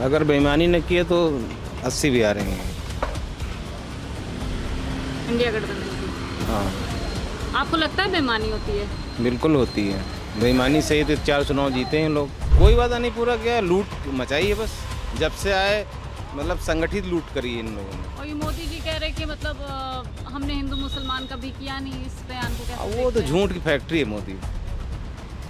अगर बेईमानी न किए तो 80 भी आ रही हैं। इंडिया गठबंधन की। हाँ, आपको लगता है बेईमानी होती है? बिल्कुल होती है। बेईमानी से ही तो 4 चुनाव जीते हैं लोग। कोई वादा नहीं पूरा किया, लूट मचाई है बस। जब से आए मतलब संगठित लूट करी है इन लोगों ने। और ये मोदी जी कह रहे हैं कि मतलब हमने हिंदू मुसलमान कभी किया नहीं, इस बयान को कैसे वो तो देखते हैं? झूठ की फैक्ट्री है मोदी,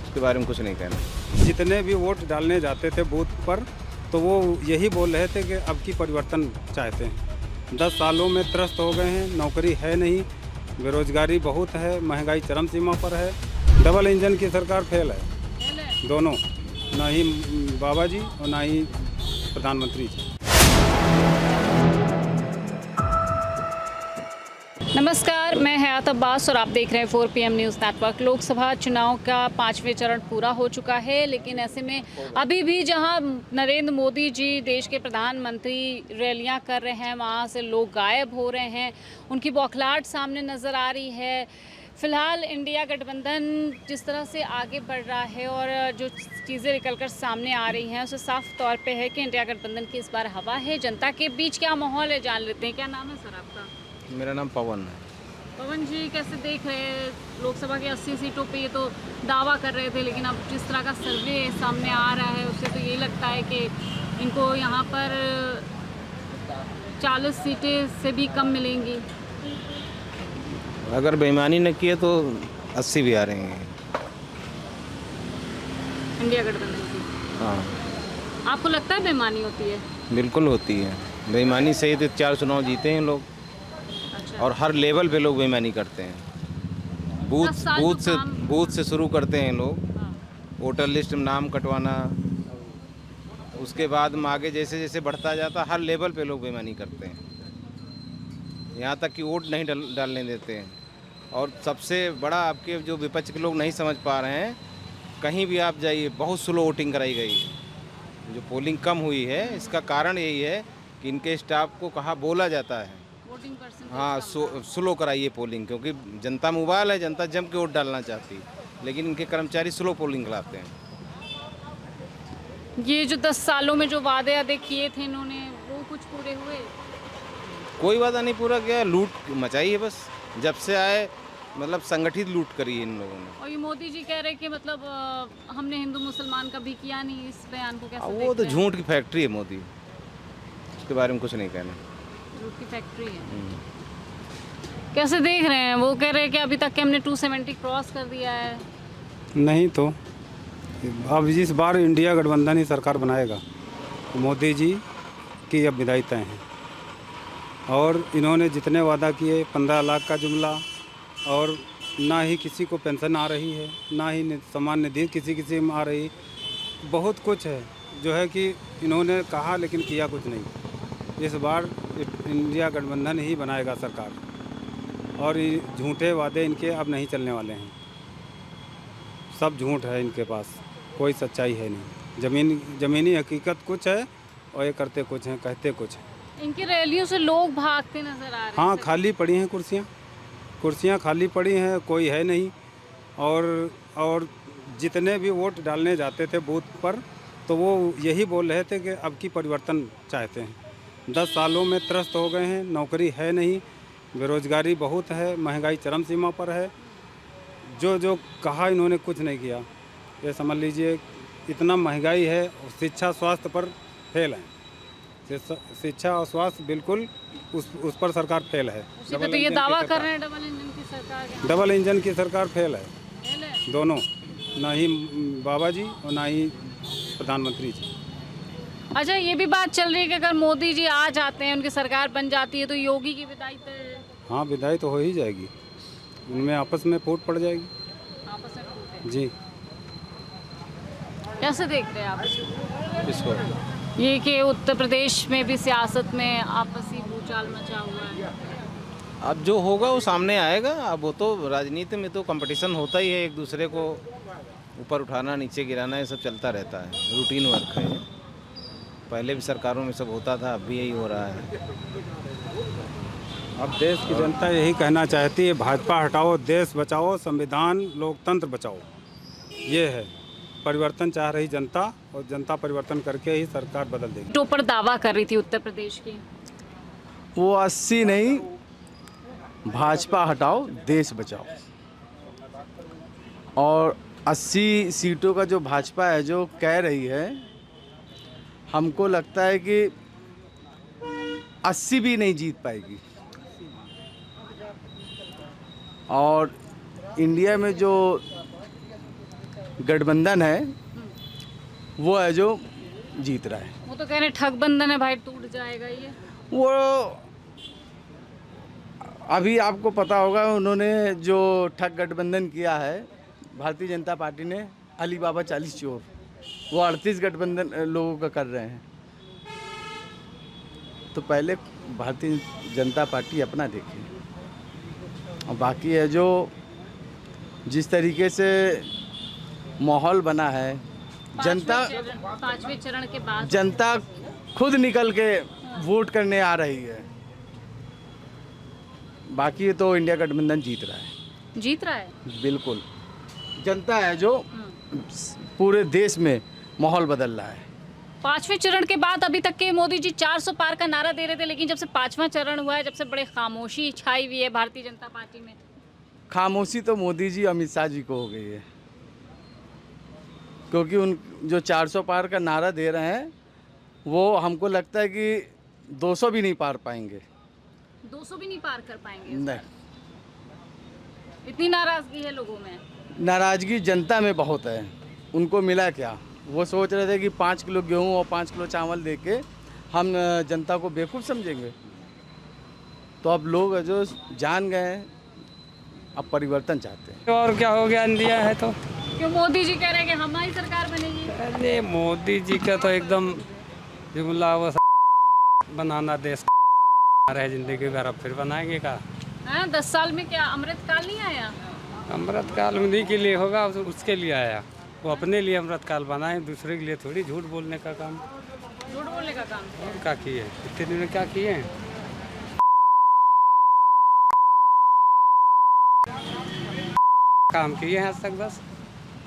उसके बारे में कुछ नहीं कहना। जितने भी वोट डालने जाते थे बूथ पर तो वो यही बोल रहे थे कि अब की परिवर्तन चाहते हैं। 10 सालों में त्रस्त हो गए हैं, नौकरी है नहीं, बेरोजगारी बहुत है, महंगाई चरम सीमा पर है। डबल इंजन की सरकार फेल है, फेल है? दोनों, ना ही बाबा जी और ना ही प्रधानमंत्री जी। नमस्कार, मैं हयात अब्बास और आप देख रहे हैं 4 PM न्यूज़ नेटवर्क। लोकसभा चुनाव का 5वें चरण पूरा हो चुका है, लेकिन ऐसे में अभी भी जहां नरेंद्र मोदी जी देश के प्रधानमंत्री रैलियां कर रहे हैं, वहां से लोग गायब हो रहे हैं, उनकी बौखलाहट सामने नज़र आ रही है। फ़िलहाल इंडिया गठबंधन जिस तरह से आगे बढ़ रहा है और जो चीज़ें निकलकर सामने आ रही हैं, उससे साफ तौर पे है कि इंडिया गठबंधन की इस बार हवा है। जनता के बीच क्या माहौल है, जान लेते हैं। क्या नाम है सर आपका? मेरा नाम पवन है। पवन जी, कैसे देख रहे हैं लोकसभा की 80 सीटों पे? ये तो दावा कर रहे थे, लेकिन अब जिस तरह का सर्वे सामने आ रहा है उससे तो यही लगता है कि इनको यहाँ पर 40 सीटें से भी कम मिलेंगी। अगर बेईमानी न किए तो 80 भी आ रही हैं। इंडिया गठबंधन की। हाँ, आपको लगता है बेईमानी होती है? बिल्कुल होती है। बेईमानी से ही तो 4 चुनाव जीते हैं लोग। अच्छा। और हर लेवल पे लोग बेईमानी करते हैं। 10 साल जो काम- बूथ से शुरू करते हैं लोग। हाँ। वोटर लिस्ट में नाम कटवाना, उसके बाद में आगे जैसे जैसे बढ़ता जाता हर लेवल पे लोग बेईमानी करते हैं। यहाँ तक कि वोट नहीं डालने देते हैं। और सबसे बड़ा आपके जो विपक्ष के लोग नहीं समझ पा रहे हैं, कहीं भी आप जाइए बहुत स्लो वोटिंग कराई गई। जो पोलिंग कम हुई है इसका कारण यही है कि इनके स्टाफ को कहा बोला जाता है वोटिंग परसेंटेज हाँ स्लो कराइए पोलिंग, क्योंकि जनता मोबाइल है, जनता जम के वोट डालना चाहती है, लेकिन इनके कर्मचारी स्लो पोलिंग कराते हैं। ये जो 10 सालों में जो वादे आदे किए थे इन्होंने, वो कुछ पूरे हुए? कोई वादा नहीं पूरा किया, लूट मचाई है बस। जब से आए मतलब संगठित लूट करी है इन लोगों ने। और ये मोदी जी कह रहे हैं कि मतलब हमने हिंदू मुसलमान कभी किया नहीं, इस बयान को कैसे वो देखते तो हैं? झूठ की फैक्ट्री है मोदी, उसके बारे में कुछ नहीं कहना। झूठ की फैक्ट्री है। कैसे देख रहे हैं? वो कह रहे हैं कि अभी तक के हमने 270 क्रॉस कर दिया है। नहीं तो अब इस बार इंडिया गठबंधन ही सरकार बनाएगा। मोदी जी की अब विदाई तय है और इन्होंने जितने वादा किए 15 लाख का जुमला, और ना ही किसी को पेंशन आ रही है, ना ही सम्मान निधि किसी में आ रही। बहुत कुछ है जो है कि इन्होंने कहा लेकिन किया कुछ नहीं। इस बार इंडिया गठबंधन ही बनाएगा सरकार और ये झूठे वादे इनके अब नहीं चलने वाले हैं। सब झूठ है इनके पास, कोई सच्चाई है नहीं। ज़मीनी हकीकत कुछ है और ये करते कुछ हैं, कहते कुछ हैं। इनकी रैलियों से लोग भागते नजर आ रहे हैं। हाँ, खाली पड़ी हैं कुर्सियाँ खाली पड़ी हैं, कोई है नहीं। और जितने भी वोट डालने जाते थे बूथ पर तो वो यही बोल रहे थे कि अब की परिवर्तन चाहते हैं। 10 सालों में त्रस्त हो गए हैं, नौकरी है नहीं, बेरोजगारी बहुत है, महंगाई चरम सीमा पर है। जो कहा इन्होंने कुछ नहीं किया। ये समझ लीजिए इतना महंगाई है, शिक्षा स्वास्थ्य पर फेल है। शिक्षा और स्वास्थ्य बिल्कुल उस पर सरकार फेल है। उसी पे तो ये दावा कर रहे हैं डबल इंजन की सरकार है। डबल इंजन की सरकार फेल है, फेल है? दोनों, ना ही बाबा जी और ना ही प्रधानमंत्री जी। अच्छा, ये भी बात चल रही है कि अगर मोदी जी आ जाते हैं, उनकी सरकार बन जाती है, तो योगी की विदाई तय है। हाँ, विदाई तो हो ही जाएगी, उनमें आपस में फूट पड़ जाएगी। आपस में फूट है। जी, कैसे देख रहे हैं आप इसको? किसको? ये कि उत्तर प्रदेश में भी सियासत में आपसी भूचाल मचा हुआ है। अब जो होगा वो सामने आएगा। अब वो तो राजनीति में तो कंपटीशन होता ही है, एक दूसरे को ऊपर उठाना नीचे गिराना, ये सब चलता रहता है, रूटीन वर्क है। पहले भी सरकारों में सब होता था, अब भी यही हो रहा है। अब देश की जनता यही कहना चाहती है, भाजपा हटाओ, देश बचाओ, संविधान लोकतंत्र बचाओ। ये है परिवर्तन चाह रही जनता, और जनता परिवर्तन करके ही सरकार बदल देगी। सीटों पर दावा कर रही थी उत्तर प्रदेश की। वो 80 नहीं, भाजपा हटाओ देश बचाओ। और 80 सीटों का जो भाजपा है जो कह रही है, हमको लगता है कि 80 भी नहीं जीत पाएगी। और इंडिया में जो गठबंधन है वो है जो जीत रहा है। वो तो कह रहे हैं ठगबंधन है भाई, टूट जाएगा ये। वो अभी आपको पता होगा, उन्होंने जो ठग गठबंधन किया है भारतीय जनता पार्टी ने, अली बाबा 40 चोर, वो 38 गठबंधन लोगों का कर रहे हैं। तो पहले भारतीय जनता पार्टी अपना देखे, और बाकी है जो जिस तरीके से माहौल बना है, पांचवें चरण के बाद जनता खुद निकल के वोट करने आ रही है। बाकी तो इंडिया गठबंधन जीत रहा है, बिल्कुल। जनता है जो पूरे देश में माहौल बदल रहा है। पांचवें चरण के बाद अभी तक के मोदी जी 400 पार का नारा दे रहे थे, लेकिन जब से पांचवा चरण हुआ है, जब से बड़े खामोशी छाई हुई है भारतीय जनता पार्टी में। खामोशी तो मोदी जी अमित शाह जी को हो गई है, क्योंकि उन जो 400 पार का नारा दे रहे हैं वो हमको लगता है कि 200 भी नहीं पार पाएंगे। 200 भी नहीं पार कर पाएंगे? नहीं, इतनी नाराजगी है लोगों में। नाराजगी जनता में बहुत है। उनको मिला क्या, वो सोच रहे थे कि 5 किलो गेहूँ और 5 किलो चावल दे के हम जनता को बेवकूफ़ समझेंगे। तो अब लोग जो जान गए हैं, अब परिवर्तन चाहते हैं। और क्या हो गया, इंडिया है तो क्यों मोदी जी कह रहे हैं कि हमारी सरकार बनेगी? अरे मोदी जी का तो एकदम जुमला वो बनाना देश रहे जिंदगी भर, अब फिर बनाएंगे का? 10 साल में क्या अमृतकाल नहीं आया? अमृतकाल उन्हीं के लिए होगा, उसके लिए आया। वो अपने लिए अमृतकाल बनाए, दूसरे के लिए थोड़ी। झूठ बोलने का काम, झूठ बोलने का काम। और क्या किए इतने दिन में, क्या किए हैं? काम किए हैं आज तक बस।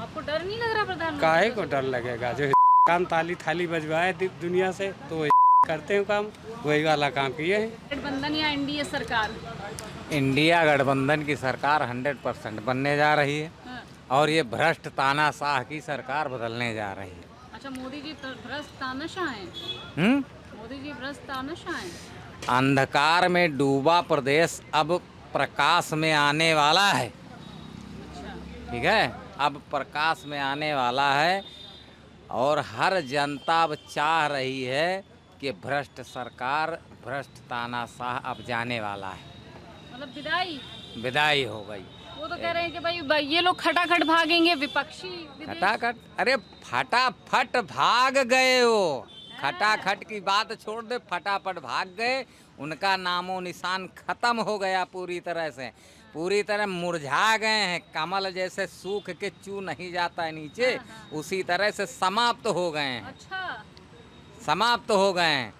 आपको डर नहीं लग रहा प्रधानमंत्री? काहे को डर लगेगा? जो काम ताली थाली बजवाए दुनिया से, तो वही करते हैं काम, वही वाला काम किए हैं। गठबंधन या एनडीए सरकार? इंडिया गठबंधन की सरकार 100% बनने जा रही है, और ये भ्रष्ट तानाशाह की सरकार बदलने जा रही है। अच्छा, मोदी जी तो भ्रष्ट तानाशाह हैं? मोदी जी भ्रष्ट तानाशाह हैं? अंधकार में डूबा प्रदेश अब प्रकाश में आने वाला है। ठीक है, अब प्रकाश में आने वाला है, और हर जनता अब चाह रही है कि भ्रष्ट सरकार, भ्रष्ट तानाशाह अब जाने वाला है। मतलब विदाई हो गई। वो तो कह रहे हैं कि भाई ये लोग खटाखट भागेंगे, विपक्षी खटाखट, अरे फटाफट भाग गए वो। खटाखट की बात छोड़ दे, फटाफट भाग गए। उनका नामो निशान खत्म हो गया पूरी तरह से, पूरी तरह मुरझा गए हैं। कमल जैसे सूख के चू नहीं जाता है नीचे, उसी तरह से समाप्त हो गए हैं। अच्छा, समाप्त हो गए हैं।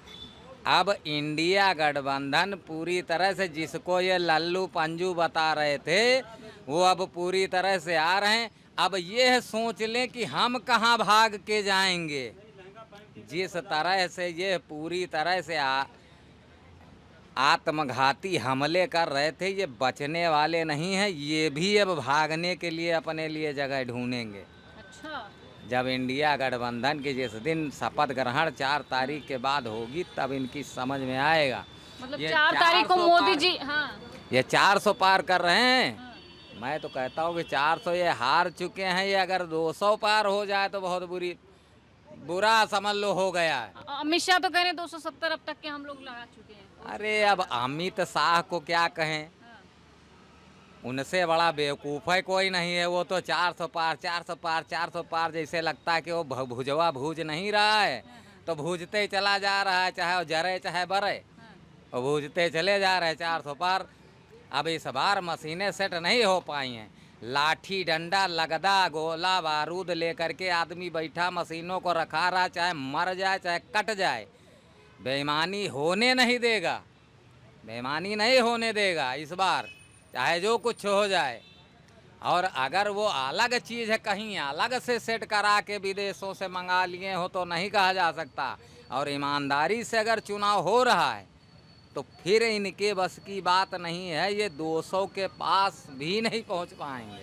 अब इंडिया गठबंधन पूरी तरह से, जिसको ये लल्लू पंजू बता रहे थे, वो अब पूरी तरह से आ रहे हैं। अब ये सोच लें कि हम कहाँ भाग के जाएंगे। जिस तरह से ये पूरी तरह से आत्मघाती हमले कर रहे थे, ये बचने वाले नहीं हैं। ये भी अब भागने के लिए अपने लिए जगह ढूंढेंगे। अच्छा, जब इंडिया गठबंधन की जिस दिन शपथ ग्रहण 4 तारीख के बाद होगी, तब इनकी समझ में आएगा। मतलब ये 4 तारीख को मोदी जी, हाँ, ये 400 पार कर रहे हैं। मैं तो कहता हूँ कि 400 ये हार चुके हैं। ये अगर 200 पार हो जाए तो बहुत बुरा समझ लो हो गया है। अमित शाह तो कह रहे हैं 270 अब तक के हम लोग लगा चुके हैं। अरे अब अमित शाह को क्या कहें, उनसे बड़ा बेवकूफ़ है कोई नहीं है। वो तो 400 पार 400 पार 400 पार, जैसे लगता है कि वो भुजवा भूज नहीं रहा है, तो भूजते ही चला जा रहा है, चाहे वो जरे चाहे बरे, वो भूजते चले जा रहे हैं 400 पार। अब इस बार मशीनें सेट नहीं हो पाई हैं। लाठी डंडा लगदा गोला बारूद लेकर के आदमी बैठा मशीनों को रखा रहा, चाहे मर जाए चाहे कट जाए, बेईमानी होने नहीं देगा। बेईमानी नहीं होने देगा इस बार, चाहे जो कुछ हो जाए। और अगर वो अलग चीज़ है, कहीं अलग से सेट करा के विदेशों से मंगा लिए हो तो नहीं कहा जा सकता। और ईमानदारी से अगर चुनाव हो रहा है तो फिर इनके बस की बात नहीं है, ये 200 के पास भी नहीं पहुंच पाएंगे।